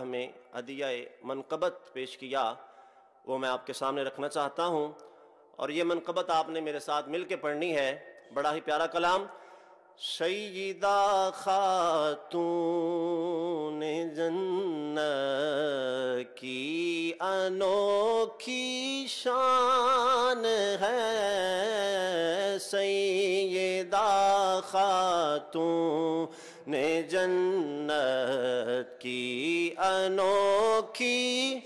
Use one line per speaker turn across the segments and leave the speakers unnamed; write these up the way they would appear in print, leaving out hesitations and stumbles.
ہمیں عدیہ منقبت پیش کیا وہ میں آپ کے سامنے رکھنا چاہتا ہوں، اور یہ منقبت آپ نے میرے ساتھ مل کے پڑھنی ہے۔ بڑا ہی پیارا کلام۔ سیدہ خاتون جنت کی انوکھی شان ہے، سیدہ خاتون جنت کی انوکھی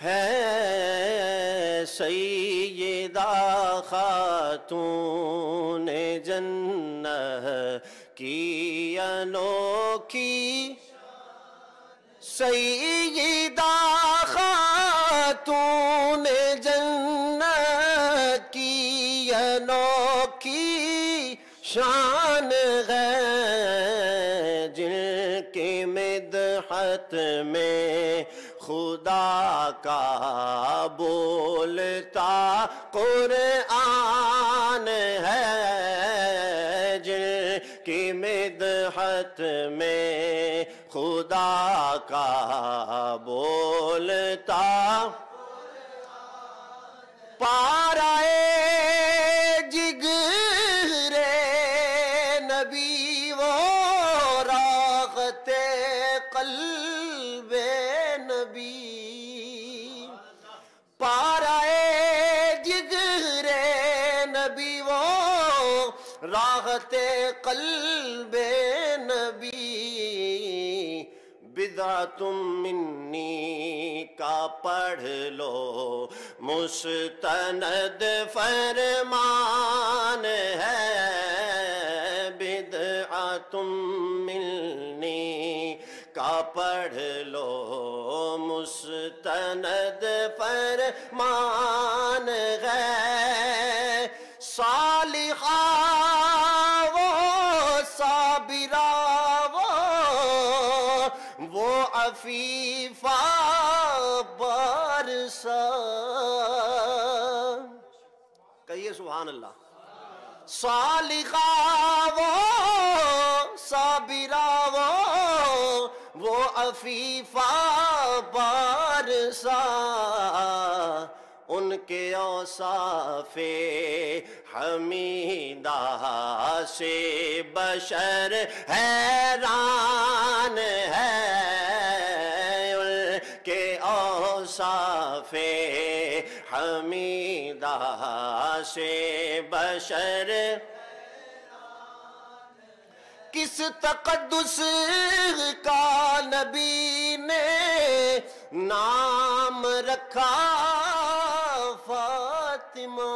ہے، سیدہ خاتون جنت کی انوکھی، سیدہ خاتون جنت کی انوکھی شان ہے، جن کی مدحت میں خدا کا بولتا قرآن ہے، جن کی مدحت میں خدا کا بولتا پارائے جگر نبی وہ راغت قلب نبی، پارائے جگر نبی وہ راغت قلب نبی، بدعۃ منی کا پڑھ لو مستند فرمان ہے، بدعۃ منی کا پڑھ لو مستند فرمان ہے، صالحہ وہ صابرہ وہ عفیفہ بارسا، کہیے سبحان اللہ۔ صالحہ وہ صابرہ وہ عفیفہ بارسا، ان کے اوصاف حمیدہ سے بشر حیران ہے، ان کے اوصاف حمیدہ سے بشر کس تقدس کا نبی نے نام رکھا فاطمہ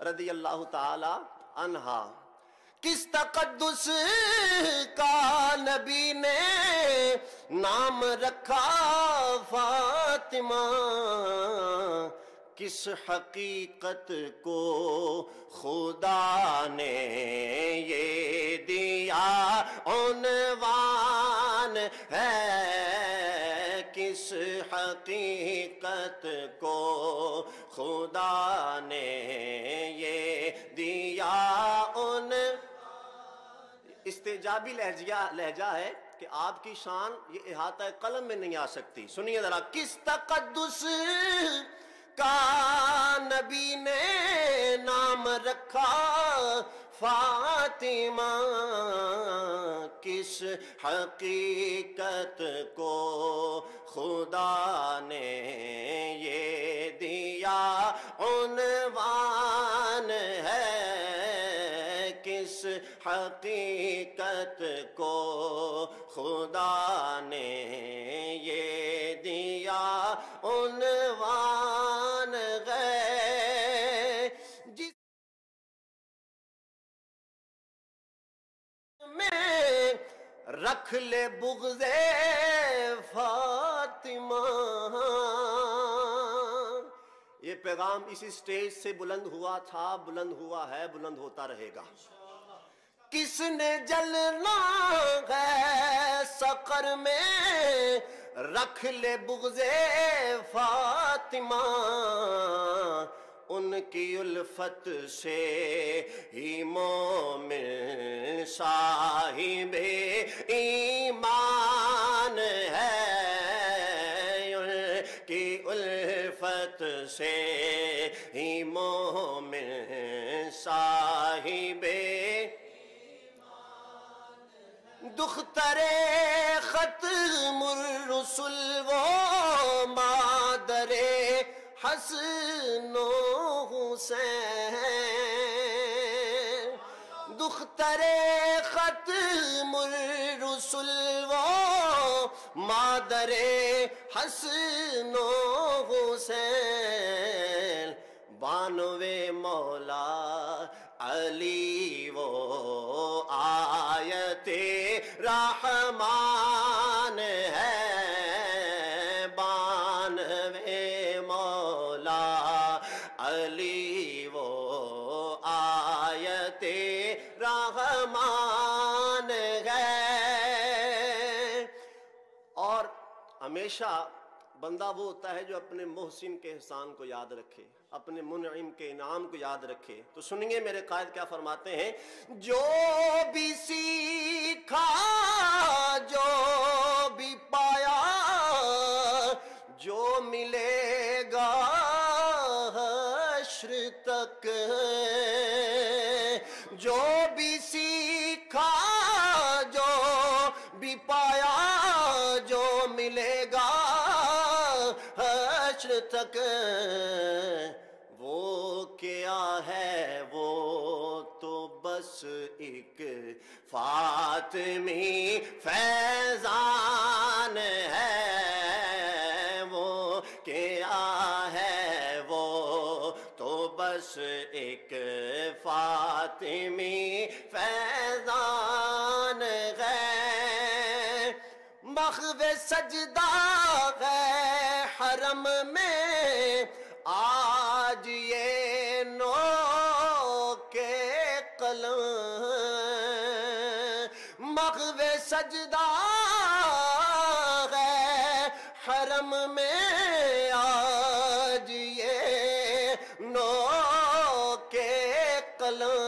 رضی اللہ تعالی عنہا، کس تقدس کا نبی نے نام رکھا فاطمہ، کس حقیقت کو خدا نے یہ دیا عنوان ہے، کس حقیقت کو خدا نے یہ دیا استعجابی لہجہ ہے کہ آپ کی شان یہ احاطہ قلم میں نہیں آ سکتی۔ سنیے ذرا، کس تقدس کا نبی نے نام رکھا فاطمہ، کس حقیقت کو خدا نے یہ دیا عنوان ہے، کس حقیقت کو خدا نے یہ دیا عنوان ہے، جس میں رکھ لے بغض فاطمہ۔ یہ پیغام اسی سٹیج سے بلند ہوا تھا، بلند ہوا ہے، بلند ہوتا رہے گا۔ کس نے جلنا ہے سقر میں رکھ لے بغض فاطمہ، ان کی الفت سے ہی مومن صاحب سے ہی مومن صاحب دختر ختم الرسل وہ مادر حسن و حسین دختر ختم الرسل وہ مادر حسن و حسین بانوے مولا علی وہ آیت رحمان ہے بانوے مولا علی وہ آیت رحمان ہے۔ اور ہمیشہ بندہ وہ ہوتا ہے جو اپنے محسن کے احسان کو یاد رکھے، اپنے منعم کے انعام کو یاد رکھے۔ تو سنیے میرے قائد کیا فرماتے ہیں، جو بھی سیکھا جو بھی پایا جو ملے گا حشر تک، جو بھی سیکھا جو بھی پایا جو ملے گا حشر تک، وہ کیا ہے وہ تو بس ایک فاطمی فیضان ہے، وہ کیا ہے وہ تو بس ایک فاطمی فیضان ہے، مخو سجدہ ہے حرم میں آج یہ نو کے قلم، مخو سجدہ ہے حرم میں آج یہ نو کے قلم،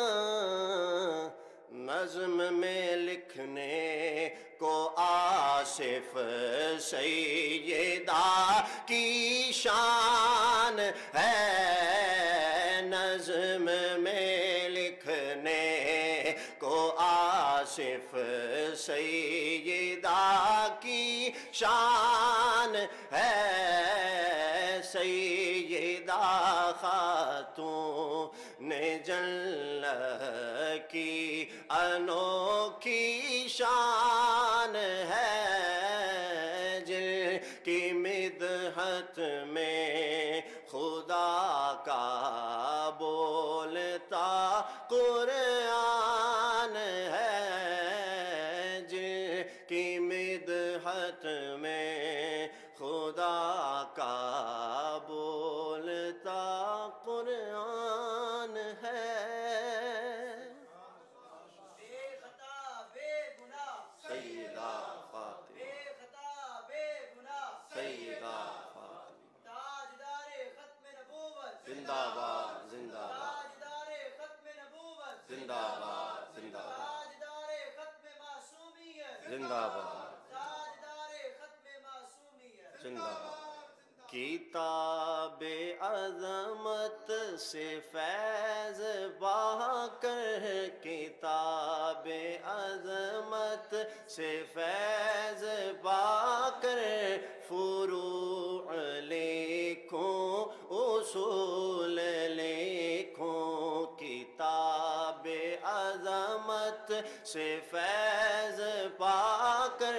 نظم میں لکھنے کو آصف سیدہ کی شان ہے، نظم میں لکھنے کو آصف سیدہ کی شان ہے، سیدہ خاتون جنت کی انوکھی شان ہے، جن کی مدحت میں خدا کا بولتا قرآن ہے، جن کی مدحت میں خدا کا بولتا قرآن ہے۔ سیدہ فاطمہ سیدہ فاطمہ زندہ باد زندہ باد زندہ باد زندہ باد زندہ باد زندہ باد۔ کتاب عظمت سے فیض بہا کر، کتاب عظمت سے فیض بہا کر، فروع لکھوں اصول لکھوں، کتاب عظمت سے فیض پا کر،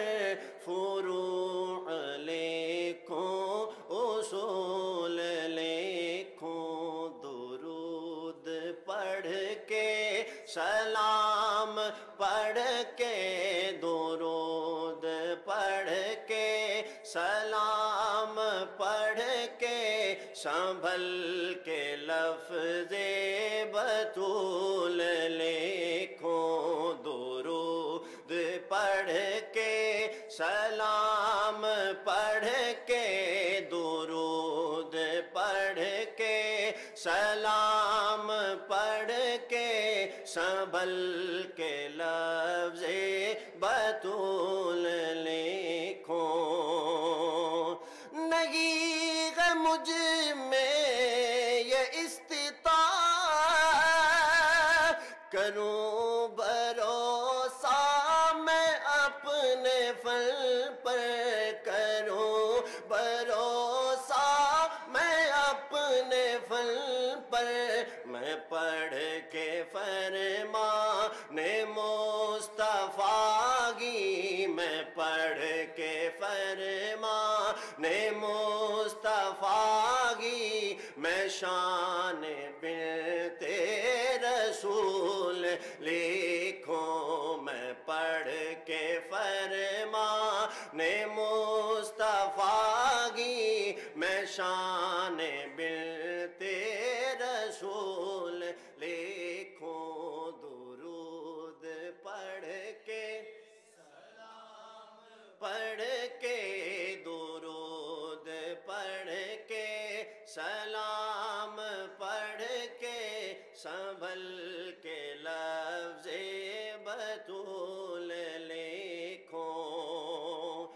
فروع لکھوں اصول لکھوں، درود پڑھ کے سلام پڑھ کے، درود پڑھ کے سلام پڑھ کے، سنبھل کے لفظ بطول لکھوں، درود پڑھ کے سلام پڑھ کے، درود پڑھ کے سلام پڑھ کے، سنبھل کے لفظ بطول لکھوں، نہیں ہے مجھ میں کروں بھروسہ میں اپنے فن پر، کروں بھروسہ میں اپنے فن پر، میں پڑھ کے فرمان مصطفیٰ کی، میں پڑھ کے فرمان مصطفیٰ کی، میں شان بنت رسول لکھوں، میں پڑھ کے فرمان مصطفیٰ کی، میں شان بنت رسول لکھوں، درود پڑھ کے پڑھ کے، درود پڑھ کے، سلام پڑھ کے، سنبھل کے لفظ بطول لکھوں،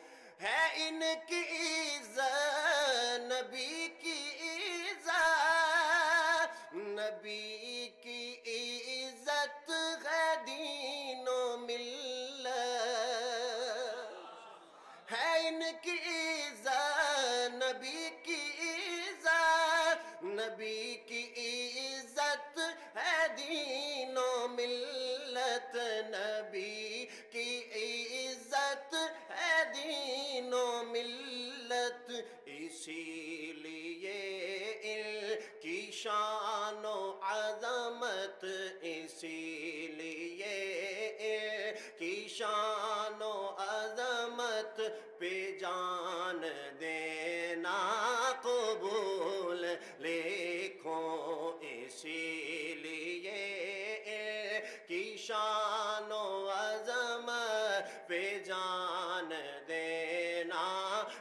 ہے ان کی عزت نبی کی عزت، نبی کی عزت ہے دین و ملت، ہے ان کی عزت نبی کی عزت، نبی کی عزت ہے دین و ملت، نبی کی عزت ہے دین و ملت، اسی لیے ان کی شان و عظمت، اسی لیے ان کی شان و عظمت پہ جان دینا قبول لکھوں، اسی لیے ان کی شان و عظمت پہ جان دینا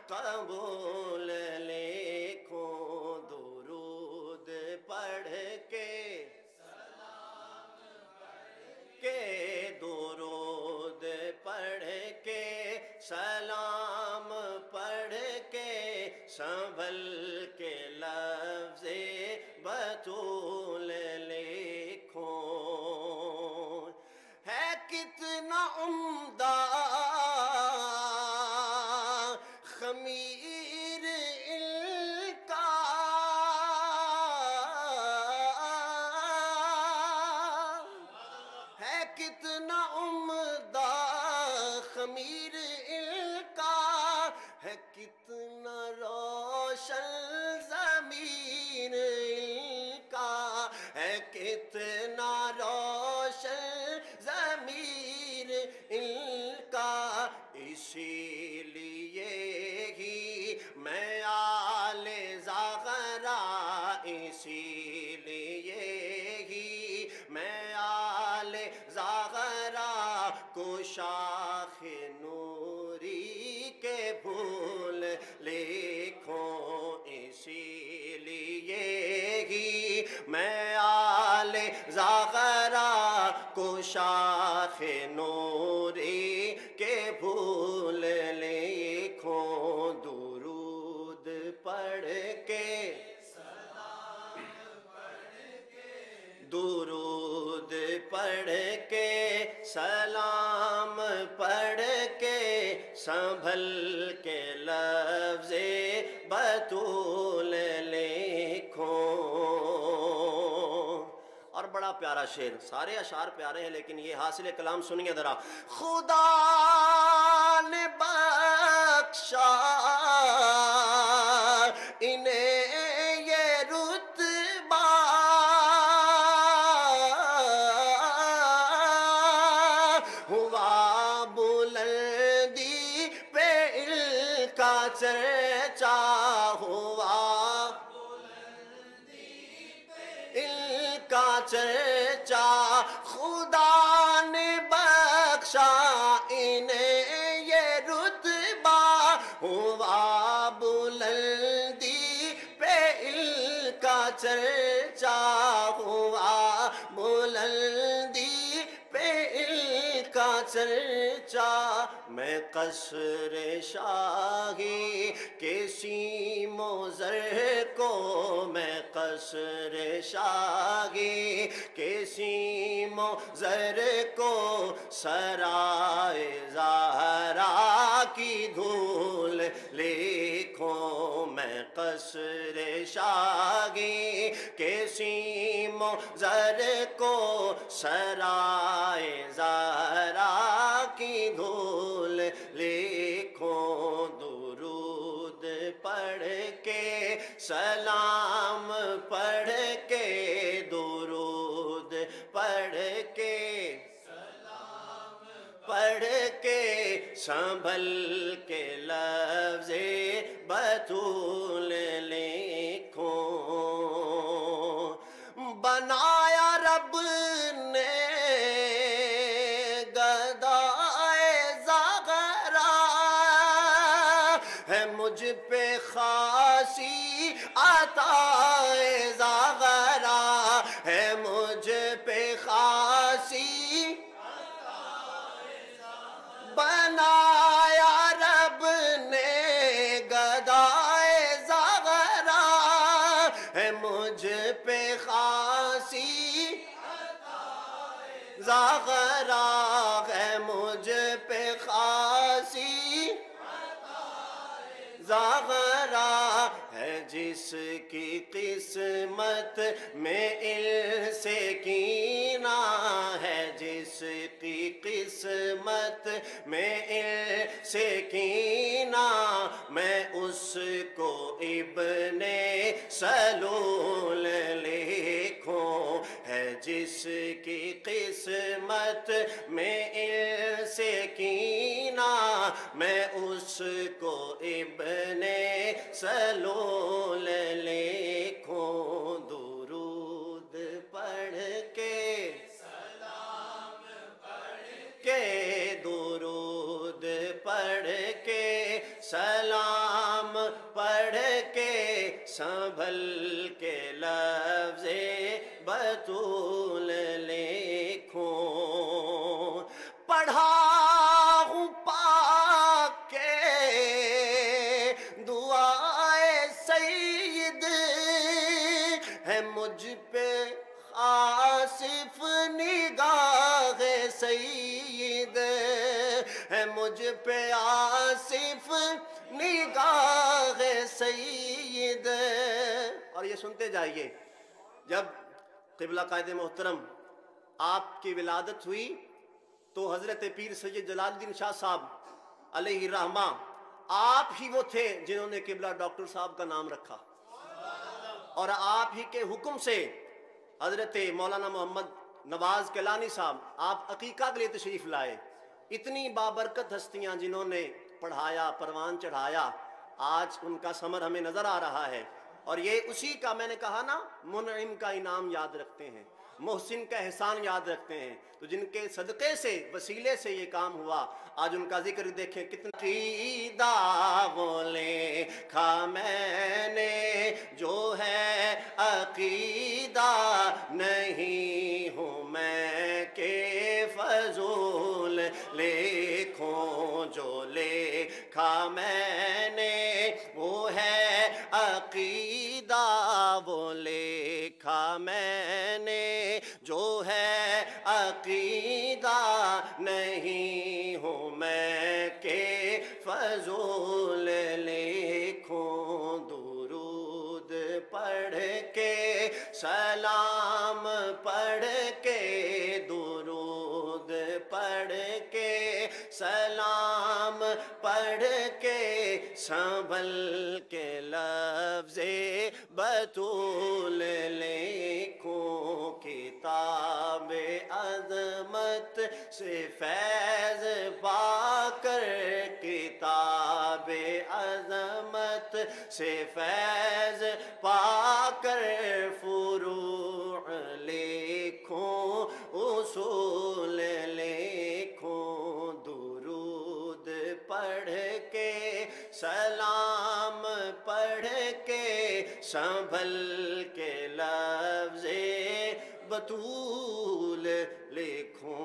قبول لکھوں، درود پڑھ کے درود پڑھ کے، سلام پڑھ کے، سنبھل کے لفظ بطول لکھوں، ہے کتنا عمدہ خمیر ان کا، ہے کتنا عمدہ خمیر ان کا، ہے کتنا روشن ضمیر ان کا، ہے کتنا روشن ضمیر ان کا، اسی لیے ہی میں آل زغرا، اسی لیے ہی میں آل زغرا کو شاخ نوری کے پھول لکھوں، اسی لیے ہی میں آل زغرا کو شاخ نوری کے پھول لکھوں، درود پڑھ کے درود پڑھ کے، سلام پڑھ کے، سنبھل کے لفظ بطول لکھوں، اور بڑا پیارا شعر، سارے اشعار پیارے ہیں لیکن یہ حاصل کلام سنیے ذرا، خدا نے بخشا انہیں یہ رتبہ، ہوا بلندی پہ ان کا چرچا، ہوا ان کا چرچا، خدا نے بخشا انہیں یہ رتبہ، ہوا بلندی پہ ان کا چرچا، ہوا بلندی پہ ان کا سرچا میں قصر شاہی کے سیم و زر کو، میں قصر شاہی کے سیم و زر کو، سرائے زہرا کی دھول لکھوں میں قصر شاہی کے سیم و زر کو، سرائے زہرا کی دھول لکھوں درود پڑھ کے سلام پڑھ کے درود پڑھ کے پڑھ کے سنبھل کے لفظ بطول لکھوں بنایا رب نے گدائے زغرا ہے مجھ پہ خاصی عطائے زغرا ہے مجھ پہ خاصی بنایا رب نے گدائے زغرا ہے مجھ پہ خاصی زغرا ہے مجھ پہ خاصی زغرا ہے جس کی قسمت میں انس کینہ ہے جس کی قسمت میں انس کینہ میں اس کو ابن سلول لکھوں ہے جس کی قسمت میں انس کینہ میں اس کو ابن سلول لکھوں درود پڑھ کے سلام پڑھ کے درود پڑھ کے سلام پڑھ کے سنبھل کے لفظ بطول لکھوں پڑھا ہوں پاک کے دعائے سید ہے مجھ پہ آصف نگاہ سید ہے مجھ پہ آصف نگاہ سید اور یہ سنتے جائیے جب قبلہ قائد محترم آپ کی ولادت ہوئی تو حضرت پیر سید جلال الدین شاہ صاحب علیہ الرحمہ آپ ہی وہ تھے جنہوں نے قبلہ ڈاکٹر صاحب کا نام رکھا اور آپ ہی کے حکم سے حضرت مولانا محمد نواز کیلانی صاحب آپ عقیقہ کے لیے تشریف لائے اتنی بابرکت ہستیاں جنہوں نے پڑھایا پروان چڑھایا آج ان کا ثمر ہمیں نظر آ رہا ہے اور یہ اسی کا میں نے کہا نا منعم کا انعام یاد رکھتے ہیں محسن کا احسان یاد رکھتے ہیں تو جن کے صدقے سے وسیلے سے یہ کام ہوا آج ان کا ذکر دیکھیں کتنا عقیدہ بولے کھا میں نے جو ہے عقیدہ نہیں ہوں میں کہ فضول لکھوں جو لکھا میں نے وہ ہے عقیدہ وہ لکھا میں نے جو ہے عقیدہ نہیں ہوں میں کہ فضول لکھوں درود پڑھ کے سلام پڑھ کے درود پڑھ کے سلام پڑھ کے سنبھل کے لفظ بطول لکھوں کتاب عظمت سے فیض پا کر کتاب عظمت سے فیض پا کر فروع لکھوں اصول لکھوں درود پڑھ کے سلام پڑھ کے سنبھل کے لفظ بطول لکھوں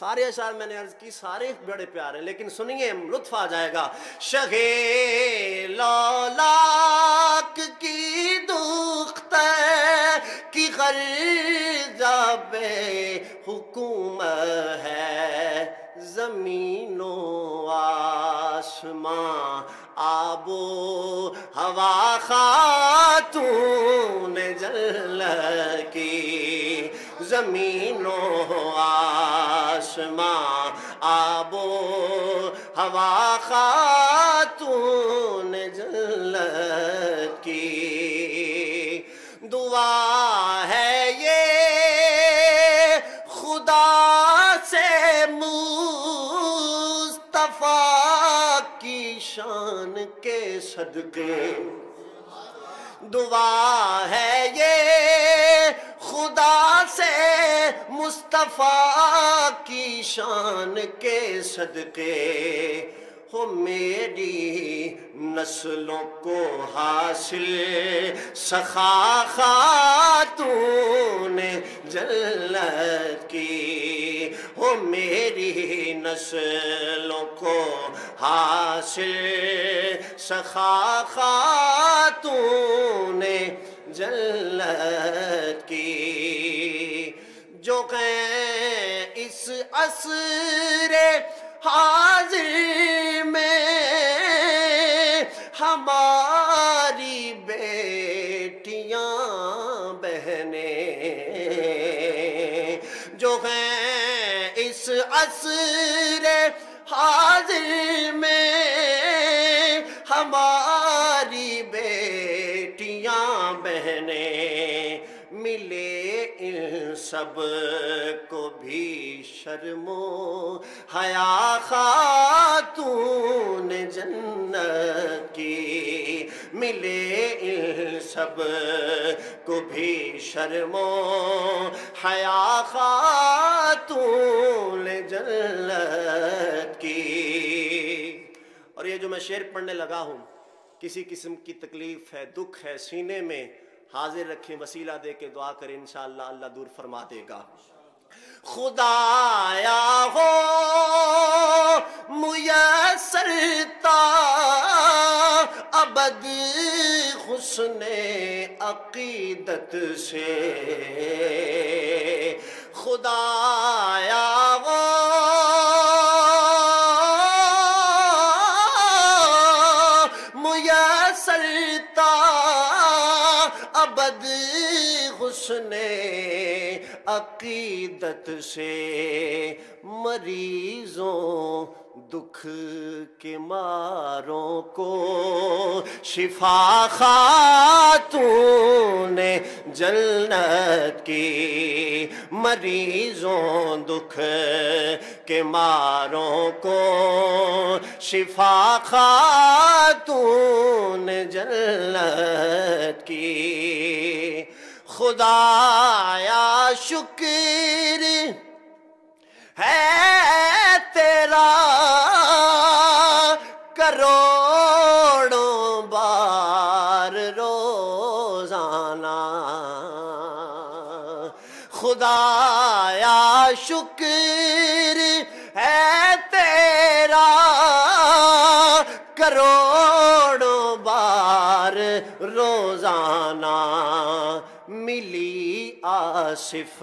سارے اشعار میں نے عرض کی سارے بڑے پیارے ہیں، لیکن سنیے لطف آ جائے گا۔ شہ لولاک کی دختر کی غرضہ بے حکومت ہے، زمین و آسمان آب و ہوا خاتون جنت کی، زمین و آسمان آب و ہوا خاتون جنت کی، دعا ہے یہ خدا سے مصطفیٰ کی شان کے صدقے، دعا ہے یہ خدا سے مصطفیٰ کی شان کے صدقے، ہو میری نسلوں کو حاصل سخا خاتون جنت کی، ہو میری نسلوں کو حاصل سخا خاتون جنت کی، جو کہیں اس عصر حاضر میں ہماری بیٹیاں بہنیں، جو ہیں اس عصر حاضر میں ہماری بیٹیاں بہنیں، ملے ان سب کو بھی شرم و حیا خاتون جنت کی، ملے ان سب کو بھی شرم و حیا خاتون جنت کی۔ اور یہ جو میں شعر پڑھنے لگا ہوں، کسی قسم کی تکلیف ہے، دکھ ہے سینے میں، حاضر رکھیں، وسیلہ دے کے دعا کریں، انشاءاللہ اللہ دور فرما دے گا۔ خدایا ہو میسر تا ابد حسن عقیدت سے، خدایا ہو میسر تا ابد حسن عقیدت سے، مریضوں دکھ کے ماروں کو شفا خاتون جنت کی، مریضوں دکھ کے ماروں کو شفا خاتون جنت کی، خدایا شکر ہے تیرا کروڑوں بار روزانہ، خدایا شکر ہے تیرا کروڑوں بار روزانہ، ملی آصف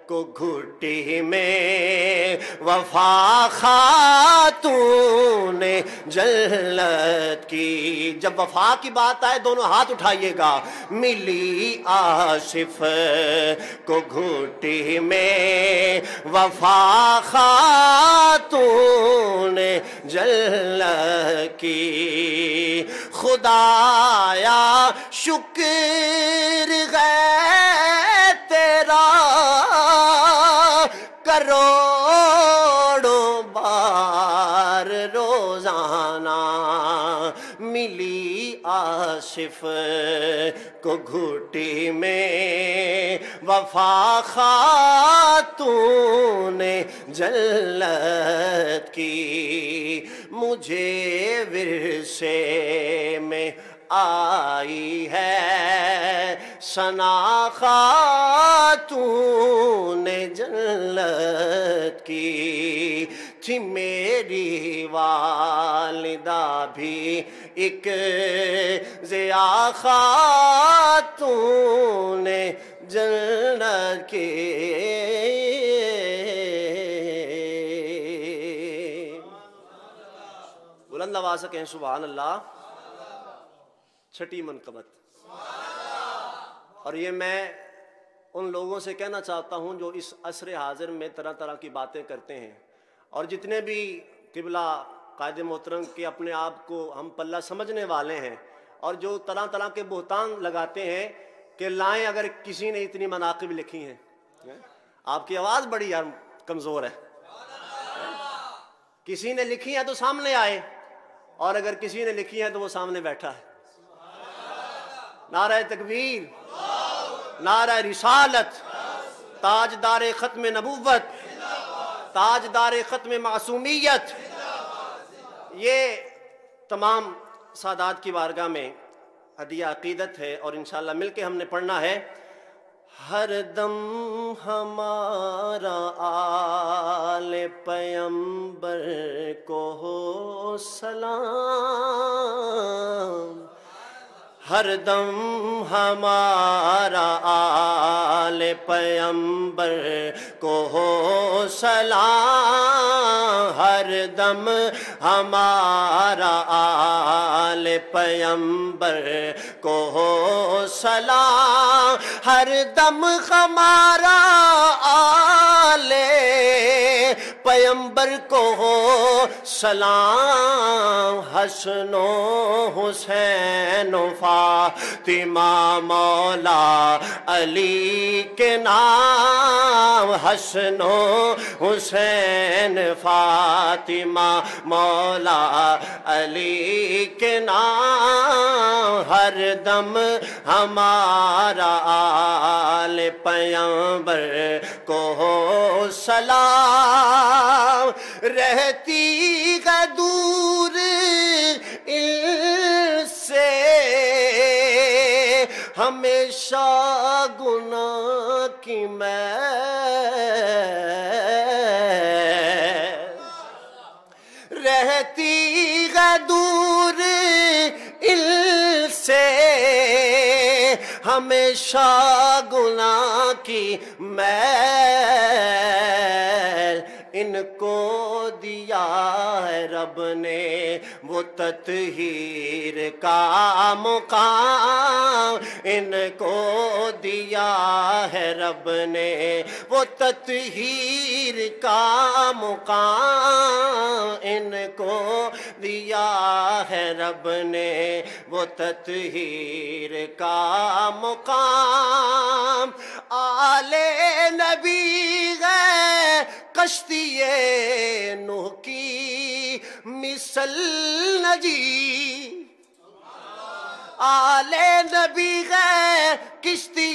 کو گھٹی میں وفا خاتون جنت کی، جب وفا کی بات آئے دونوں ہاتھ اٹھائیے گا، ملی آصف کو گھٹی میں وفا خاتون جنت کی، خدایا شکر ہے تیرا کروڑوں بار روزانہ، ملی آصف کو گھٹی میں وفا خاتون جنت کی، مجھے ورثے میں آئی ہے سنا خاتون جنت کی تھی میری والدہ بھی ایک ضیا خاتون جنت کی. بلند آواز سے کہیں سبحان اللہ. چھٹی منقبت. اور یہ میں ان لوگوں سے کہنا چاہتا ہوں جو اس عصر حاضر میں طرح طرح کی باتیں کرتے ہیں، اور جتنے بھی قبلہ قائد محترم کے اپنے آپ کو ہم پلہ سمجھنے والے ہیں، اور جو طرح طرح کے بہتان لگاتے ہیں کہ لائیں اگر کسی نے اتنی مناقب لکھی ہیں. آپ کی آواز بڑی یار کمزور ہے. کسی نے لکھی ہے تو سامنے آئے، اور اگر کسی نے لکھی ہے تو وہ سامنے بیٹھا ہے. نعرہ تکبیر، نعرہ رسالت، تاجدار ختم نبوت، تاجدار ختم معصومیت. یہ تمام سادات کی بارگاہ میں ہدیہ عقیدت ہے، اور انشاءاللہ مل کے ہم نے پڑھنا ہے. ہر دم ہمارا آل پیمبر کو ہو سلام، ہر دم ہمارا آل پیمبر کو ہو سلام، ہر دم ہمارا آل پیمبر کو ہو سلام، ہر دم ہمارا آل پیمبر کو ہو سلام، حسن و حسین و فاطمہ مولا علی کے نام، حسن و حسین فاطمہ مولا علی کے نام، ہر دم ہمارا آل پیمبر کو ہو سلام. رہتی ہے دور ان سے ہمیشہ گناہ کی محض، رہتی ہے دور ان سے ہمیشہ گناہ کی محض. ان کو دیا ہے رب نے وہ تطہیر کا مقام، ان کو دیا ہے رب نے وہ تطہیر کا مقام، ان کو دیا ہے رب نے وہ تطہیر کا مقام. آل نبی ہے کشتی نوح کی مثل نجی، آل نبی ہے کشتی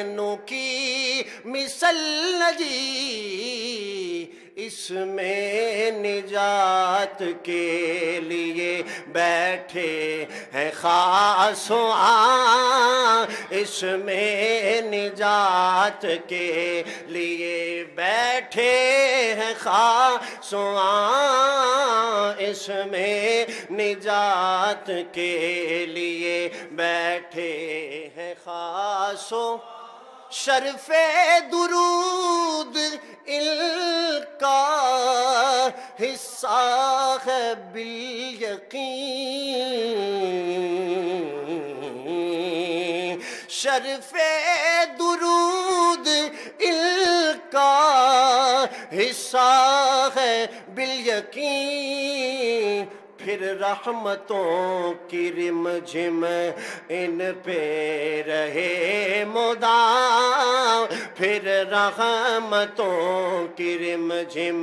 نوح کی مثل نجی، اس میں نجات کے لیے بیٹھے ہیں خاص و عام، اس میں نجات کے لیے بیٹھے ہیں خاص و عام، اس میں نجات کے لیے بیٹھے ہیں خاص و. شرف درود ان کا حصہ ہے بالیقین، شرف درود ان کا حصہ ہے بالیقین. پھر رحمتوں کی رم جھم ان پہ رہے مدام، پھر رحمتوں کی رم جھم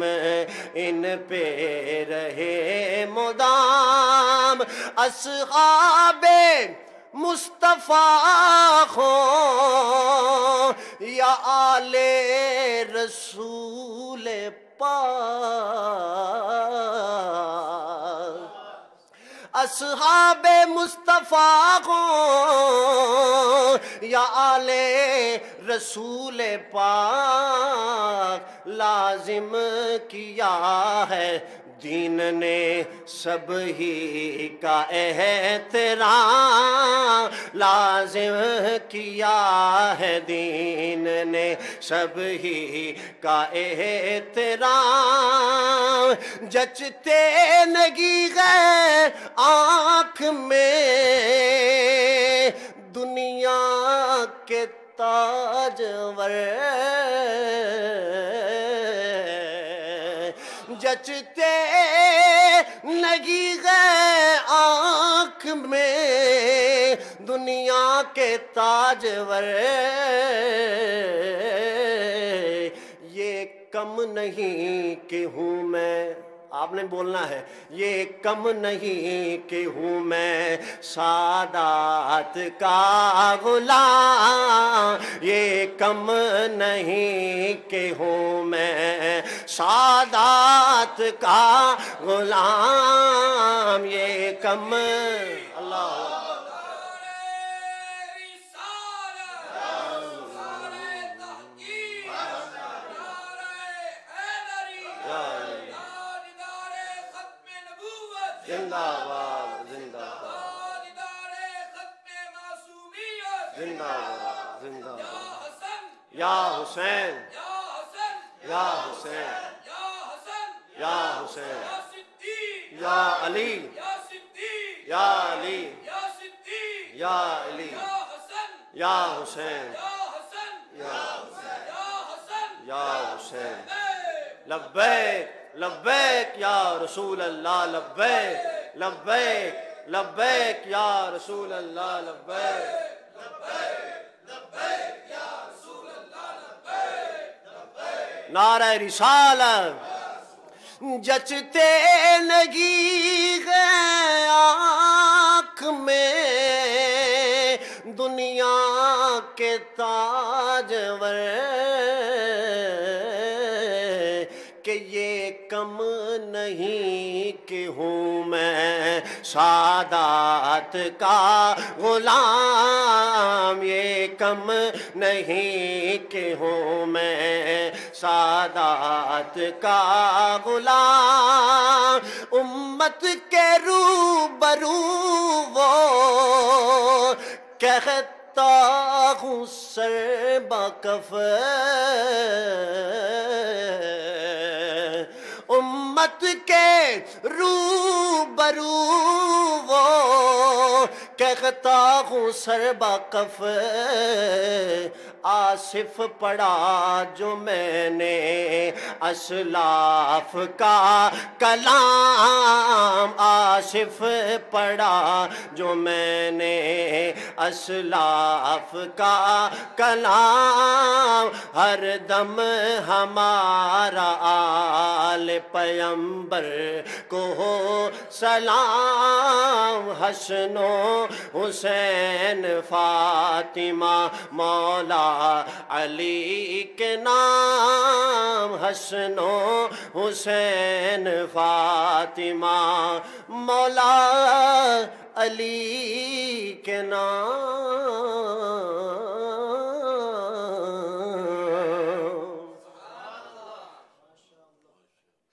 ان پہ رہے مدام. اصحاب مصطفیٰ ہوں یا آل رسول پاک، اصحاب مصطفیٰ ہوں یا آلِ رسول پاک لازم کیا ہے دین نے سب ہی کا احترام، لازم کیا ہے دین نے سب ہی کا احترام، جچتے نگی غیر آنکھ میں دنیا کے تاجور، جچتے نگی غیر آنکھ میں دنیا کے تاجور، یہ کم نہیں کہ ہوں میں، آپ نے بولنا ہے، یہ کم نہیں کہ ہوں میں سادات کا غلام، یہ کم نہیں کہ ہوں میں سادات کا غلام، یہ کم اللہ زندہ باد، زندہ باد، زندہ باد، زندہ باد، یا حسین، یا حسین، یا حسین، یا علی، یا علی، یا علی، یا حسین، یا حسین، لبیک لبیک یا رسول اللہ، لبیک لبیک لبیک یا رسول اللہ، لبیک نعرہ رسالت، جچتے نگی غیر آنکھ میں دنیا کے تاجور، کہ یہ کم نہیں کہ ہوں میں سادات کا غلام، یہ کم نہیں کہ ہوں میں سادات کا غلام، امت کے روبرو وہ کہتا ہوں سر بکف، امت کے روبرو وہ کہتا ہوں سر بکف، آصف پڑھا جو میں نے اسلاف کا کلام، آصف پڑھا جو میں نے اسلاف کا کلام، ہر دم ہمارا آل پیمبر کو ہو سلام، حسن و حسین فاطمہ مولا علی کے نام، حسن و حسین فاطمہ مولا علی کے نام۔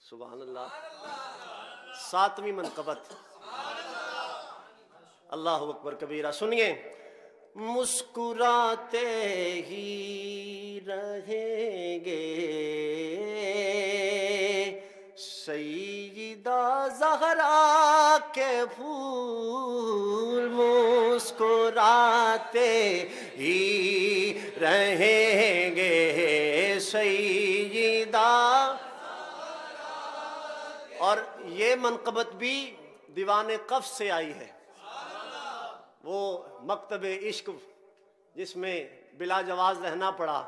سبحان اللہ۔ ساتویں منقبت، اللہ اکبر کبیرہ، سنیے، مسکراتے ہی رہیں گے سیدہ زہرا کے پھول، مسکراتے ہی رہیں گے سیدہ، اور یہ منقبت بھی دیوان قفس سے آئی ہے، وہ مکتب عشق جس میں بلا جواز رہنا پڑا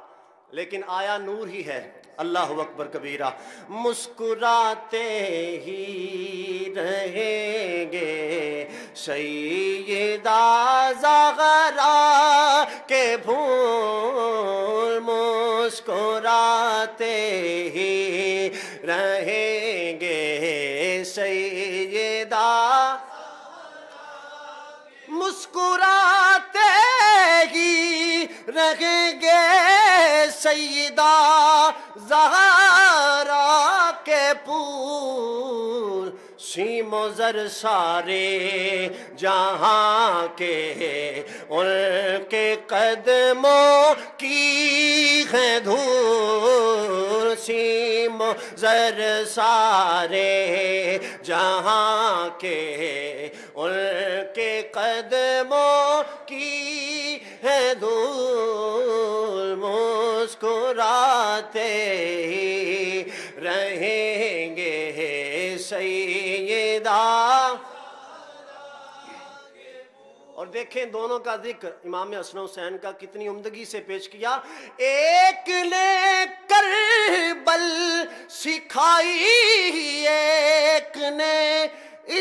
لیکن آیا نور ہی ہے۔ اللہ اکبر کبیرہ۔ مسکراتے ہی رہیں گے سیدہ زہرا کے پھول، مسکراتے ہی رہیں گے سیدہ، مسکراتے ہی سیدہ زہرا کے پھول سیم و زر سارے جہاں کے ان کے قدموں کی ہے دھول سیم و زر سارے جہاں کے ان کے قدموں کی ہے دھول مسکراتے ہی رہیں گے سیدہ. اور دیکھیں دونوں کا ذکر امام حسن حسین کا کتنی عمدگی سے پیش کیا. ایک نے کربل سکھائی ایک نے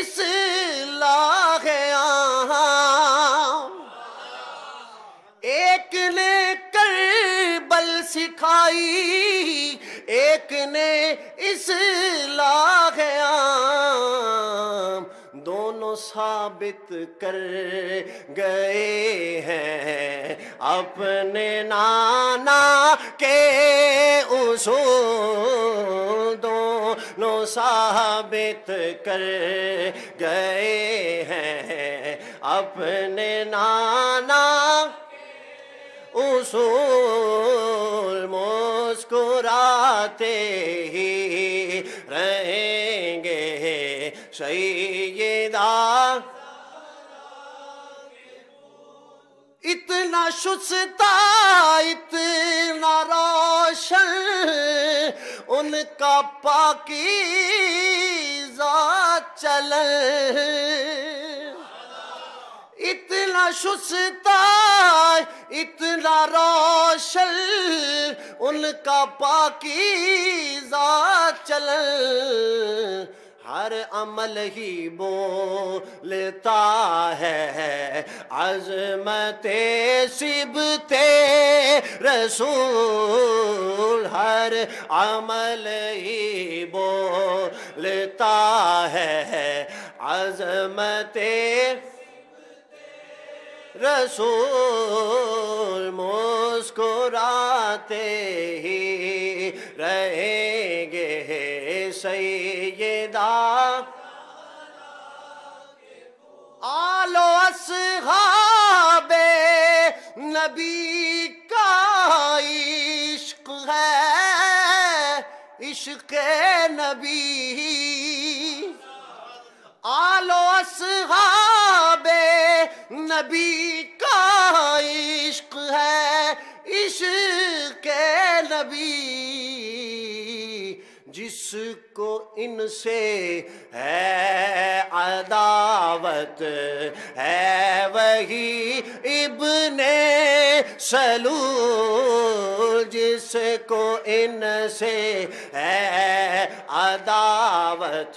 اصلاح عام. ایک نے کربل سکھائی ایک نے اصلاح عام. دونوں ثابت کر گئے ہیں اپنے نانا کے اصول. دونوں ثابت کر گئے ہیں اپنے نانا اصول. مسکراتے ہی رہیں گے سیدہ. اتنا شستہ اتنا روشن ان کا پاکیزہ چلن. اتنا شستہ اتنا روشن ان کا پاکیزہ چلن. ہر عمل ہی بولتا ہے عظمت صبت رسول. ہر عمل ہی بولتا ہے عظمت رسول. مسکراتے ہی رہیں گے سیدہ. آل و اصحاب نبی کا عشق ہے عشق نبی. آل و اصحاب نبی کا عشق ہے عشق نبی. جس کو ان سے ہے عداوت ہے وہی ابن سلول. جس کو ان سے ہے عداوت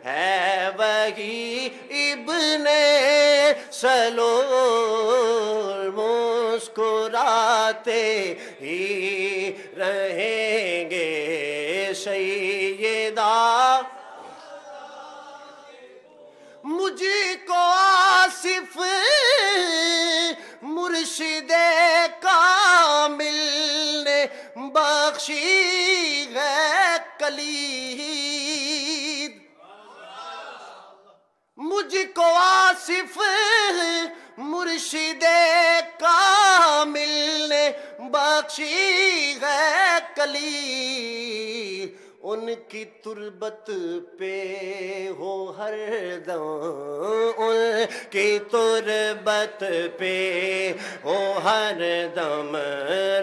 ہے وہی ابن سلول. مسکراتے ہی رہیں گے سیدہ. مجھ کو آصف مرشد کامل نے بخشی ہے کلید. مجھ کو آصف مرشد کامل نے بخشی ہے کلید. ان کی تربت پہ ہو ہر دم ان کی تربت پہ ہو ہر دم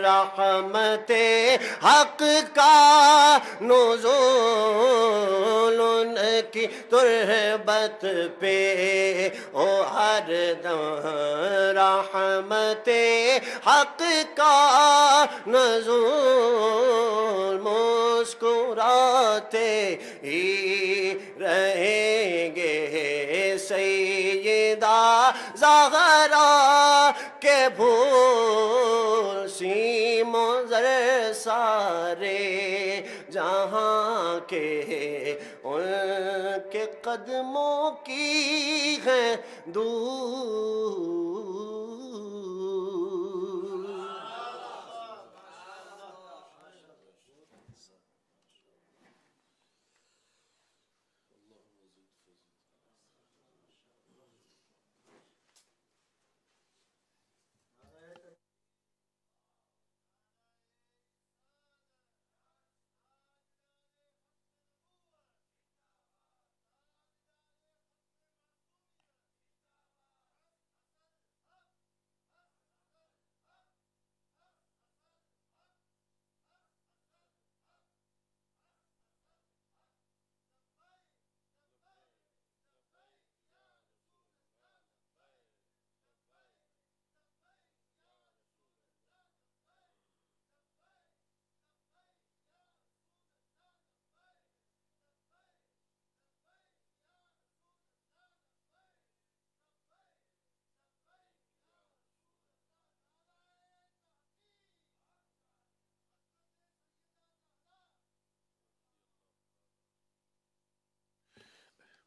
رحمت حق کا نزول. ان کی تربت پہ ہو ہر دم رحمت حق کا نزول. مسکراتے ہی رہیں گے سیدہ زہرا کے پھول سیم و زر سارے جہاں کے ان کے قدموں کی ہے دور.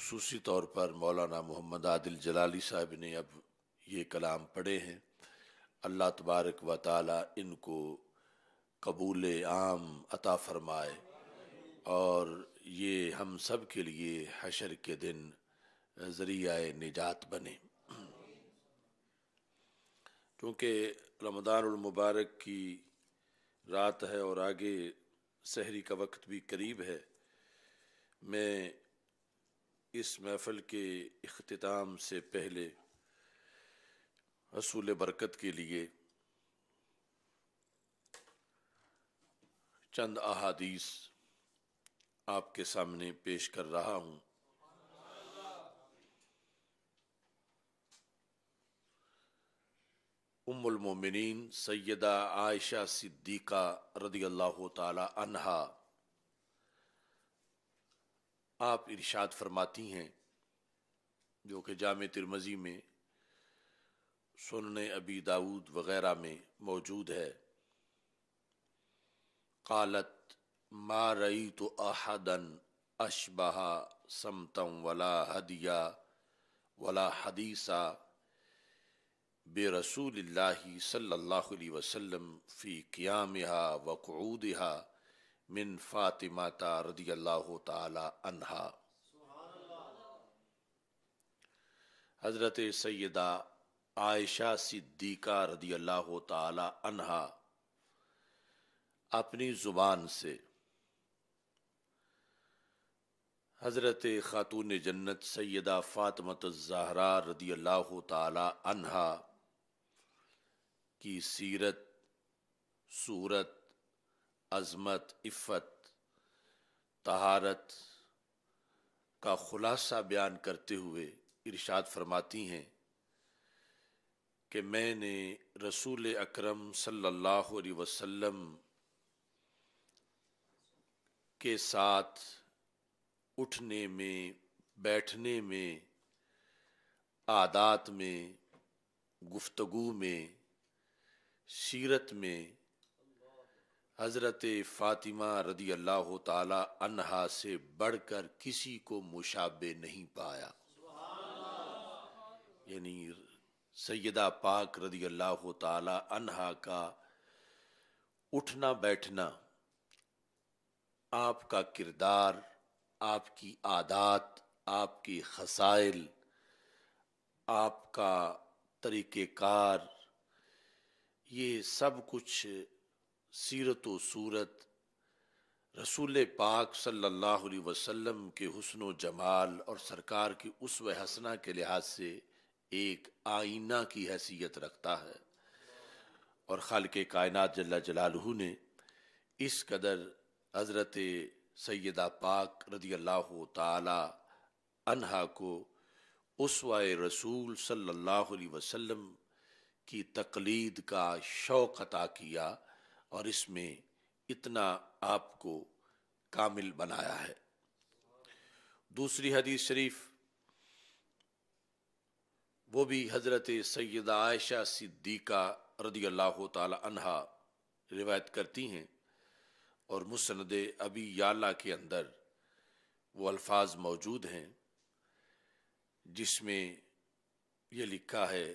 خصوصی طور پر مولانا محمد عادل جلالی صاحب نے اب یہ کلام پڑھے ہیں، اللہ تبارک و تعالی ان کو قبول عام عطا فرمائے اور یہ ہم سب کے لیے حشر کے دن ذریعہ نجات بنے۔ کیونکہ رمضان المبارک کی رات ہے اور آگے سحری کا وقت بھی قریب ہے، میں اس محفل کے اختتام سے پہلے حصول برکت کے لیے چند احادیث آپ کے سامنے پیش کر رہا ہوں۔ ام المومنین سیدہ عائشہ صدیقہ رضی اللہ تعالی عنہا آپ ارشاد فرماتی ہیں، جو کہ جامع ترمذی میں، سنن ابی داود وغیرہ میں موجود ہے، قالت ما رأیت احدا اشبہ سمتا ولا ہدیا ولا حدیثا برسول اللہ صلی اللہ علیہ وسلم فی قیامها وقعودها من فاطمہ رضی اللہ تعالی عنہا۔ حضرت سیدہ عائشہ صدیقہ رضی اللہ تعالی عنہا اپنی زبان سے حضرت خاتون جنت سیدہ فاطمہ الزہرا رضی اللہ تعالی عنہا کی سیرت، صورت، عظمت، عفت، طہارت کا خلاصہ بیان کرتے ہوئے ارشاد فرماتی ہیں کہ میں نے رسول اکرم صلی اللہ علیہ وسلم کے ساتھ اٹھنے میں، بیٹھنے میں، عادات میں، گفتگو میں، سیرت میں حضرت فاطمہ رضی اللہ تعالی عنہا سے بڑھ کر کسی کو مشابہ نہیں پایا۔ یعنی سیدہ پاک رضی اللہ تعالی عنہا کا اٹھنا بیٹھنا، آپ کا کردار، آپ کی عادات، آپ کی خصائل، آپ کا طریقہ کار، یہ سب کچھ سیرت و صورت رسول پاک صلی اللہ علیہ وسلم کے حسن و جمال اور سرکار کی اسوہ حسنہ کے لحاظ سے ایک آئینہ کی حیثیت رکھتا ہے، اور خالق کائنات جل جلالہ نے اس قدر حضرت سیدہ پاک رضی اللہ تعالی عنہا کو اسوہ رسول صلی اللہ علیہ وسلم کی تقلید کا شوق عطا کیا اور اس میں اتنا آپ کو کامل بنایا ہے۔ دوسری حدیث شریف وہ بھی حضرت سیدہ عائشہ صدیقہ رضی اللہ تعالی عنہا روایت کرتی ہیں، اور مسند ابی یعلا کے اندر وہ الفاظ موجود ہیں جس میں یہ لکھا ہے،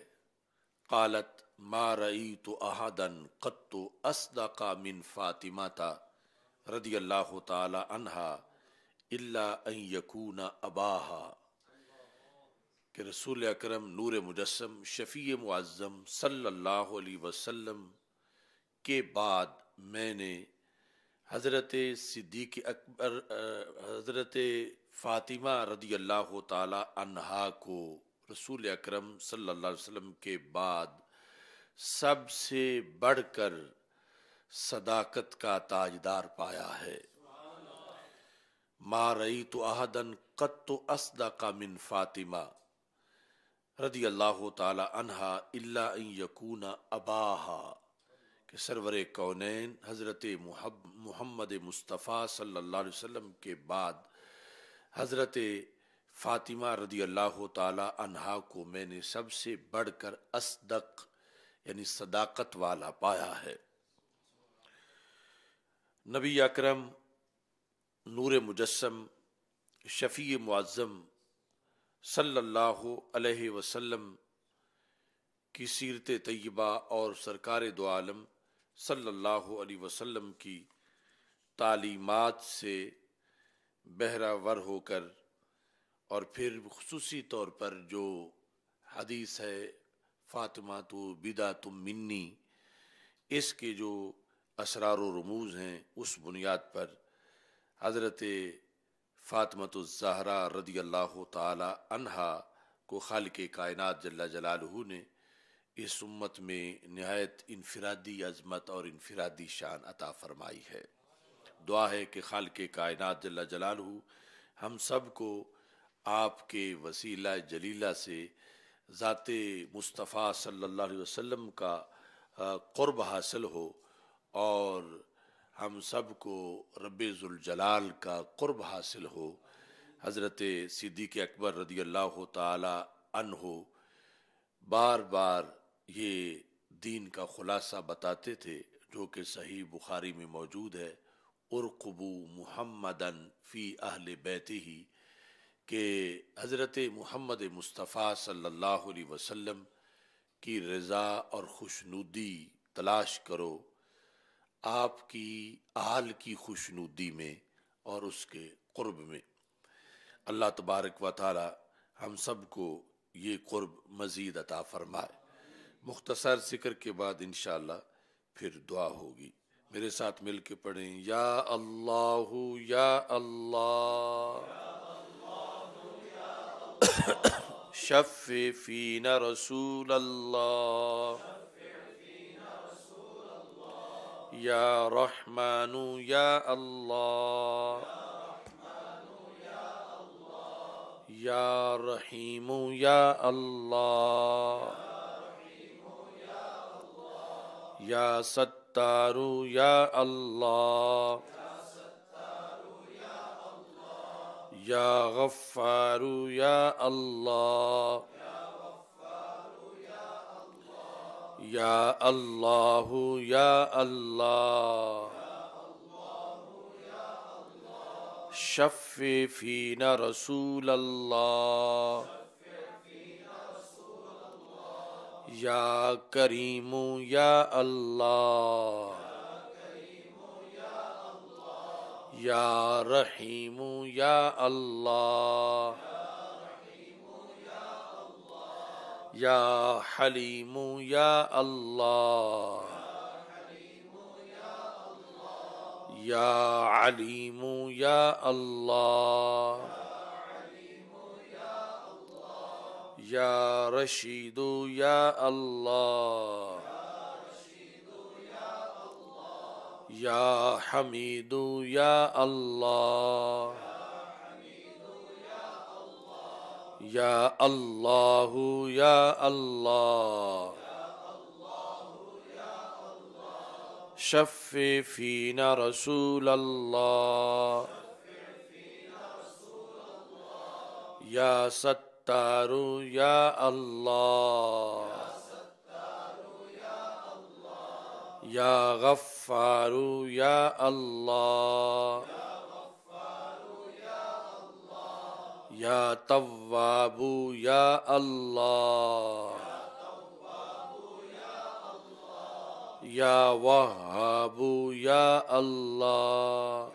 قالت ما رأیت احدا قط اصدق من فاطمہ رضی اللہ تعالی عنہا الا ان یکون اباہا، کہ رسول اکرم نور مجسم شفیع معظم صلی اللہ علیہ وسلم کے بعد میں نے حضرت صدیق اکبر حضرت فاطمہ رضی اللہ تعالی عنہا کو رسول اکرم صلی اللہ علیہ وسلم کے بعد سب سے بڑھ کر صداقت کا تاجدار پایا ہے۔ ما رأیت احدا قط اصدق من فاطمہ رضی اللہ تعالی عنہا الا ان یکون اباہا، کہ سرور کونین حضرت محمد مصطفیٰ صلی اللہ علیہ وسلم کے بعد حضرت فاطمہ رضی اللہ تعالی عنہا کو میں نے سب سے بڑھ کر اصدق یعنی صداقت والا پایا ہے۔ نبی اکرم نور مجسم شفیع معظم صلی اللہ علیہ وسلم کی سیرت طیبہ اور سرکار دو عالم صلی اللہ علیہ وسلم کی تعلیمات سے بہرہ ور ہو کر، اور پھر خصوصی طور پر جو حدیث ہے فاطمہ تو بدعۃ منی، اس کے جو اسرار و رموز ہیں، اس بنیاد پر حضرت فاطمہ الزہرا رضی اللہ تعالی عنہا کو خالق کائنات جل جلالہ نے اس امت میں نہایت انفرادی عظمت اور انفرادی شان عطا فرمائی ہے۔ دعا ہے کہ خالق کائنات جل جلالہ ہم سب کو آپ کے وسیلہ جلیلہ سے ذات مصطفیٰ صلی اللہ علیہ وسلم کا قرب حاصل ہو، اور ہم سب کو رب ذوالجلال کا قرب حاصل ہو۔ حضرت صدیق اکبر رضی اللہ تعالی عنہ بار بار یہ دین کا خلاصہ بتاتے تھے، جو کہ صحیح بخاری میں موجود ہے، ارقبوا محمدً فی اہل بیتہ، کہ حضرت محمد مصطفیٰ صلی اللہ علیہ وسلم کی رضا اور خوشنودی تلاش کرو، آپ کی آل کی خوشنودی میں اور اس کے قرب میں۔ اللہ تبارک و تعالی ہم سب کو یہ قرب مزید عطا فرمائے۔ مختصر ذکر کے بعد انشاءاللہ پھر دعا ہوگی، میرے ساتھ مل کے پڑھیں، یا اللہ یا اللہ شفع فینا رسول اللہ، یا رحمن یا اللہ، یا رحیم یا اللہ، یا ستار یا اللہ، یا غفار یا اللہ، یا اللہ یا اللہ شفع فینا رسول اللہ، یا کریم یا اللہ، یا رحیم یا اللہ، یا حلیم یا اللہ، یا علیم یا اللہ، یا رشید یا اللہ، یا حمید یا اللہ، یا اللہ یا اللہ شفع فینا رسول اللہ، یا ستار یا اللہ، یا غفار یا اللہ، یا تواب یا اللہ، یا وہاب یا اللہ،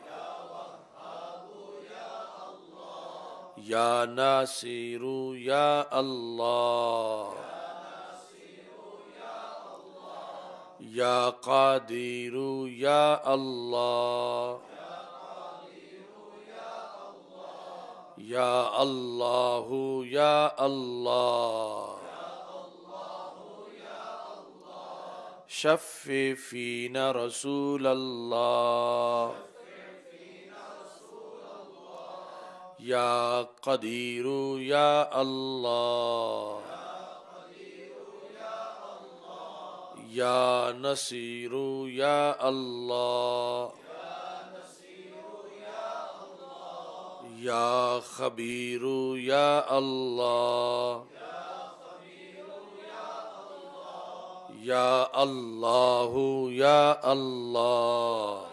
یا ناصر یا اللہ، یا قادر یا اللہ، یا اللہ یا اللہ شفع فینا رسول اللہ، یا قدیر یا اللہ، یا نصیر یا اللہ، یا خبیر یا اللہ، یا اللہ یا اللہ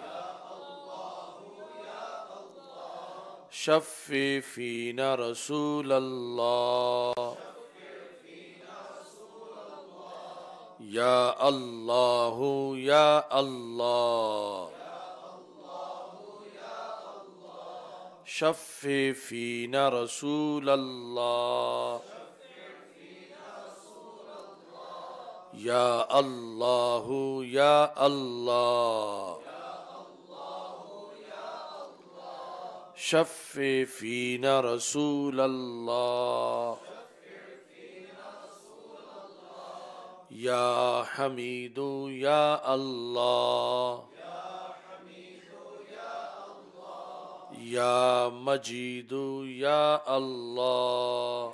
شفع فينا رسول الله يا الله يا الله شفع فينا رسول الله يا الله يا الله شفع فينا رسول الله يا حميد يا الله يا مجيد يا الله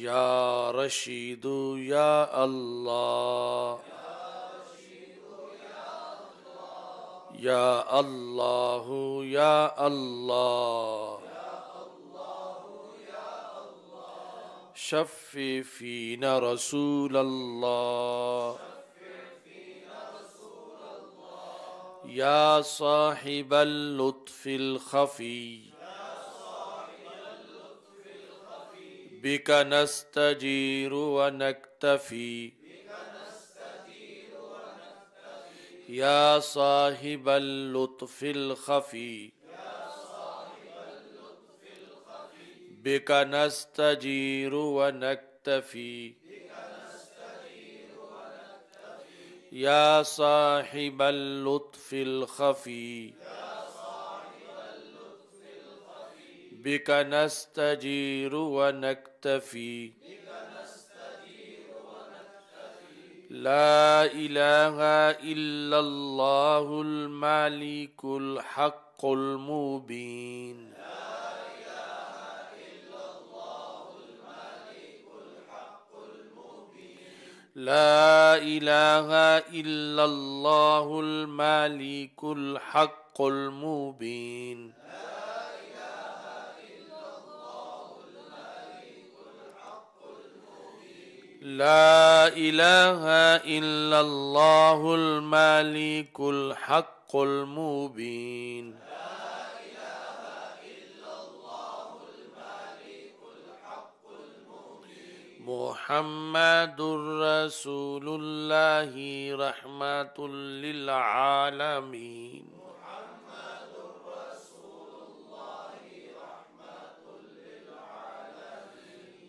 يا رشيد يا الله يا الله يا الله شفع فينا رسول الله يا صاحب اللطف الخفي بك نستجير ونكتفي يا صاحب اللطف الخفي بك نستجير ونكتفي يا صاحب اللطف الخفي بك نستجير ونكتفي لا إله إلا الله الملك الحق المبين لا إله إلا الله الملك الحق المبين لا إله إلا الله الملك الحق المبين محمد رسول الله رحمة للعالمين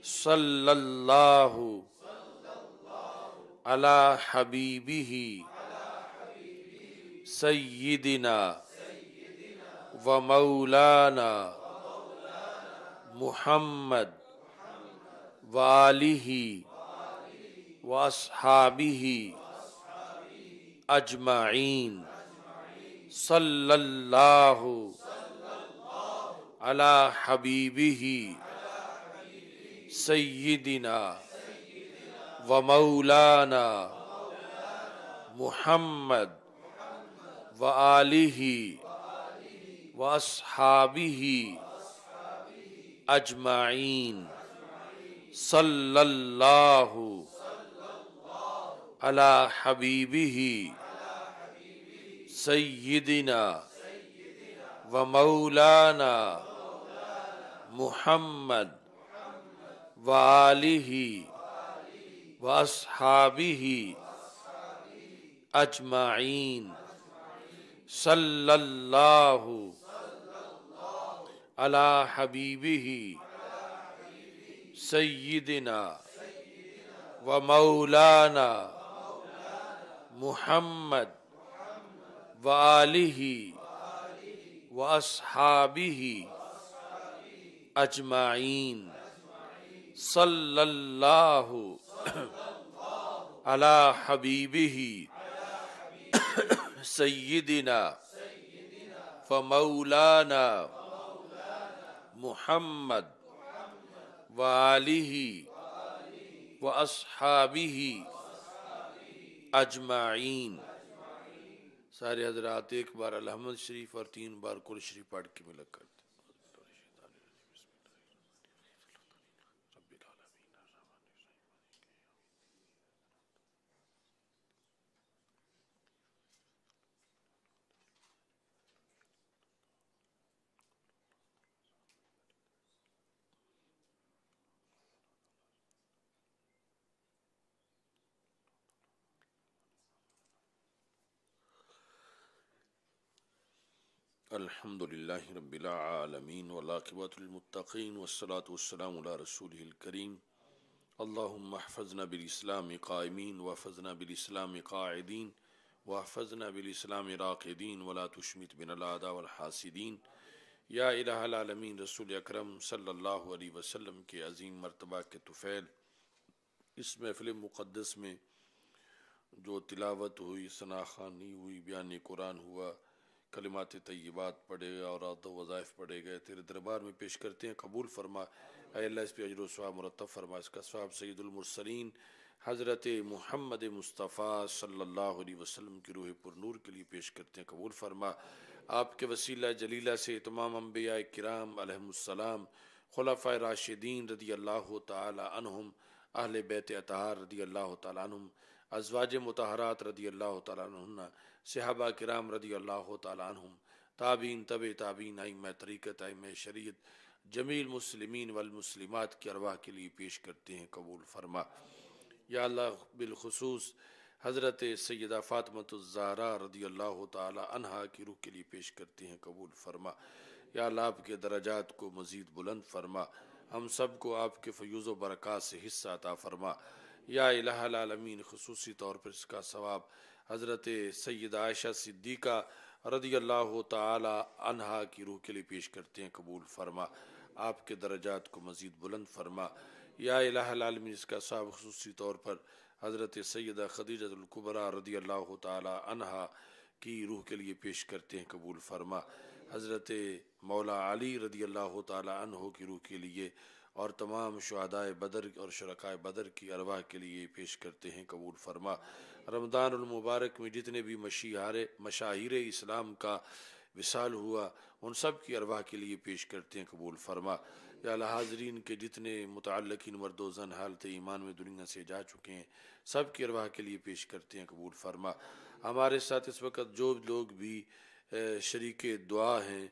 صلى الله على حبيبه سيدنا ومولانا محمد وآلہ وأصحابہ اجمعین صلی اللہ علی حبیبہ سیدنا ومولانا محمد وآلہ وأصحابہ اجمعین صلی اللہ علی حبیبہ سیدنا ومولانا محمد وآلہ وأصحابہ اجمعین صلی اللہ علی حبیبہ سیدنا ومولانا محمد وآلہ وأصحابہ اجمعین صلی اللہ علی حبیبہ سیدنا ومولانا محمد وآلہ وأصحابہ اجمعین۔ سارے حضرات ایک بار الحمد شریف اور 3 بار قرآن شریف پڑھ کے ملک کرتے۔ الحمد للہ رب العالمین والعاقبۃ للمتقین والصلاة والسلام علی رسولہ الکریم اللہم احفظنا بالاسلام قائمین واحفظنا بالاسلام قاعدین واحفظنا بالاسلام راقدین ولا تشمت بنا الاعداء والحاسدین۔ یا الہ العالمین رسول اکرم صلی اللہ علیہ وسلم کے عظیم مرتبہ کے طفیل، اس محفل مقدس میں جو تلاوت ہوئی، ثنا خوانی ہوئی، بیان قرآن ہوا، کلمات طیبات پڑھے اور وظائف پڑھے گئے، تیرے دربار میں پیش کرتے ہیں، قبول فرما۔ اے اللہ اس پہ اجر و ثواب مرتب فرما، اس کا ثواب سید المرسلین حضرت محمد مصطفیٰ صلی اللہ علیہ وسلم کی روح پر نور کے لیے پیش کرتے ہیں، قبول فرما۔ آپ کے وسیلہ جلیلہ سے تمام انبیاء کرام علیہم السلام، خلفائے راشدین رضی اللہ تعالی عنہم، اہل بیت اطہار رضی اللہ تعالی عنہم، ازواج مطہرات رضی اللہ تعالی عنہن، صحابہ کرام رضی اللہ تعالی عنہم، تابعین تبع تابعین، ائمہ طریقت، ائمہ شریعت، جمیل مسلمین والمسلمات کی ارواح کے لیے پیش کرتے ہیں، قبول فرما۔ یا اللہ بالخصوص حضرت سیدہ فاطمۃ الزہرا رضی اللہ تعالی عنہا کی روح کے لیے پیش کرتے ہیں، قبول فرما۔ یا اللہ آپ کے درجات کو مزید بلند فرما، ہم سب کو آپ کے فیوز و برکات سے حصہ عطا فرما۔ یا الہ العالمین خصوصی طور پر اس کا ثواب حضرت سیدہ عائشہ صدیقہ رضی اللہ تعالی عنہا کی روح کے لیے پیش کرتے ہیں، قبول فرما، آپ کے درجات کو مزید بلند فرما۔ یا الہ العالمین اس کا ثواب خصوصی طور پر حضرت سیدہ خدیجہ الکبریٰ رضی اللہ تعالی عنہا کی روح کے لیے پیش کرتے ہیں، قبول فرما۔ حضرت مولا علی رضی اللہ تعالی عنہ کی روح کے لیے اور تمام شہدائے بدر اور شرکائے بدر کی ارواح کے لیے پیش کرتے ہیں، قبول فرما۔ رمضان المبارک میں جتنے بھی مشاہیر اسلام کا وصال ہوا، ان سب کی ارواح کے لیے پیش کرتے ہیں، قبول فرما۔ یا اللہ حاضرین کے جتنے متعلقین مرد و زن حالت ایمان میں دنیا سے جا چکے ہیں، سب کی ارواح کے لیے پیش کرتے ہیں، قبول فرما۔ ہمارے ساتھ اس وقت جو لوگ بھی شریک دعا ہیں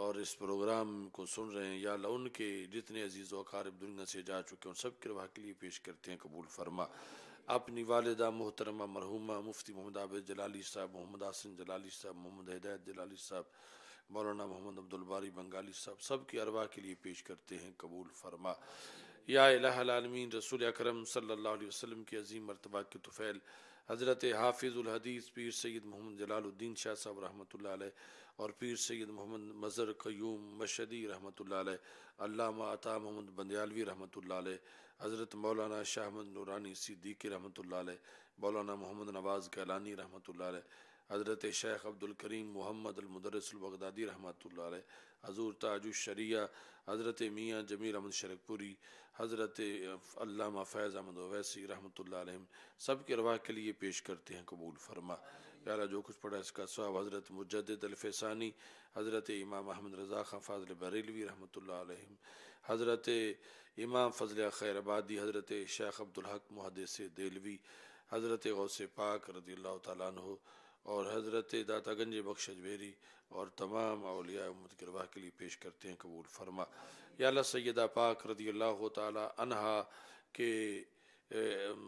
اور اس پروگرام کو سن رہے ہیں، یا اللہ ان کے جتنے عزیز و اقارب دنیا سے جا چکے ہیں ان سب کی ارواح کے لیے پیش کرتے ہیں، قبول فرما۔ اپنی والدہ محترمہ مرحومہ مفتی محمد عابد جلالی صاحب، محمد حسن جلالی صاحب، محمد ہدایت جلالی صاحب، مولانا محمد عبدالباری بنگالی صاحب، سب کی ارواح کے لیے پیش کرتے ہیں، قبول فرما۔ یا الہ العالمین رسول اکرم صلی اللہ علیہ وسلم کی عظیم مرتبہ کے طفیل حضرت حافظ الحدیث پیر سید محمد جلال الدین شاہ صاحب رحمۃ اللہ علیہ اور پیر سید محمد مظہر قیوم مشہدی رحمۃ اللہ علیہ، علامہ عطا محمد بندیالوی رحمۃ اللہ علیہ، حضرت مولانا شاہ احمد نورانی صدیقی رحمۃ اللہ علیہ، مولانا محمد نواز کیلانی رحمۃ اللہ علیہ، حضرت شیخ عبد الکریم محمد المدرس البغدادی رحمۃ اللہ علیہ، حضور تاج الشریعہ حضرت میاں جمیل احمد شرک پوری، حضرت علامہ فیض احمد اویسی رحمۃ اللہ علیہ، سب کے ارواح کے لیے پیش کرتے ہیں، قبول فرما۔ یا اللہ جو کچھ پڑھا اس کا ثواب حضرت مجدد الفیسانی، حضرت امام احمد رضا خان فاضل بریلوی رحمۃ اللہ علیہ، حضرت امام فضل خیر آبادی، حضرت شیخ عبدالحق محدث دہلوی، حضرت غوث پاک رضی اللہ تعالیٰ عنہ اور حضرت داتا گنج بخش اجمیری اور تمام اولیاء امت کے ارواح کے لیے پیش کرتے ہیں، قبول فرما۔ یا اللہ سیدہ پاک رضی اللہ تعالی عنہا کے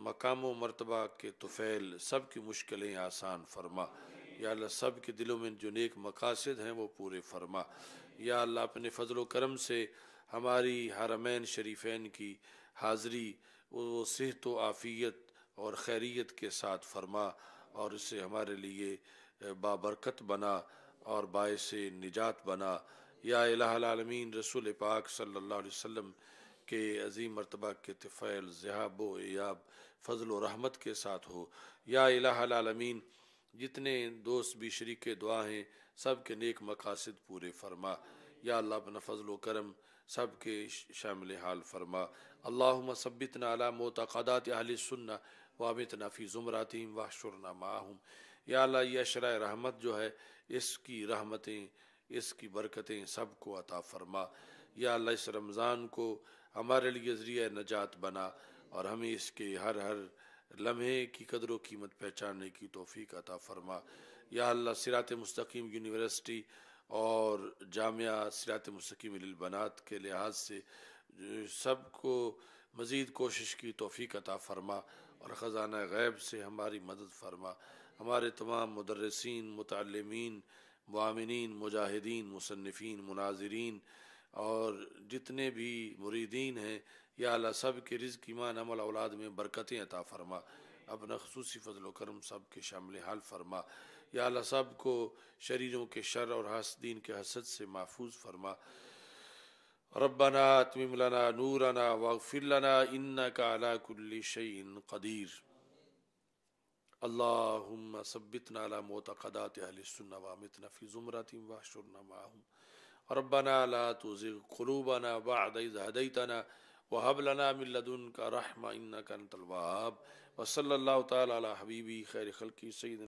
مقام و مرتبہ کے طفیل سب کی مشکلیں آسان فرما۔ یا اللہ سب کے دلوں میں جو نیک مقاصد ہیں وہ پورے فرما۔ یا اللہ اپنے فضل و کرم سے ہماری حرمین شریفین کی حاضری وہ صحت و عافیت اور خیریت کے ساتھ فرما اور اسے ہمارے لیے بابرکت بنا اور باعث نجات بنا۔ یا الہ العالمین رسول پاک صلی اللہ علیہ وسلم کے عظیم مرتبہ کے طفیل ذہاب و ایاب فضل و رحمت کے ساتھ ہو۔ یا الہ العالمین جتنے دوست بھی شریک دعا ہیں سب کے نیک مقاصد پورے فرما۔ یا اللہ اپنا فضل و کرم سب کے شامل حال فرما۔ اللہم ثبتنا علی معتقدات اہل السنہ وامتنا فی زمراتہم واحشرنا معاہم۔ یا اللہ یہ اشرۂ رحمت جو ہے اس کی رحمتیں، اس کی برکتیں سب کو عطا فرما۔ یا اللہ اس رمضان کو ہمارے لیے ذریعہ نجات بنا اور ہمیں اس کے ہر لمحے کی قدر و قیمت پہچاننے کی توفیق عطا فرما۔ یا اللہ صراط مستقیم یونیورسٹی اور جامعہ صراط مستقیم للبنات کے لحاظ سے سب کو مزید کوشش کی توفیق عطا فرما اور خزانہ غیب سے ہماری مدد فرما۔ ہمارے تمام مدرسین، متعلمین، معامنین، مجاہدین، مصنفین، مناظرین اور جتنے بھی مریدین ہیں، یا اللہ سب کے رزق، ایمان، عمل، اولاد میں برکتیں عطا فرما، اپنا خصوصی فضل و کرم سب کے شامل حال فرما، یا اللہ سب کو شریروں کے شر اور حاسدین کے حسد سے محفوظ فرما۔ ربنا اتمم لنا نورنا واغفر لنا انك على كل شيء قدير۔ اللهم ثبتنا على معتقدات اهل السنة وامتنا في زمرتهم واحشرنا معهم۔ ربنا لا تزغ قلوبنا بعد إذ هديتنا وهب لنا من لدنك رحمة إنك أنت الوهاب۔ وصلى الله تعالى على حبيبي خير خلقه سيدنا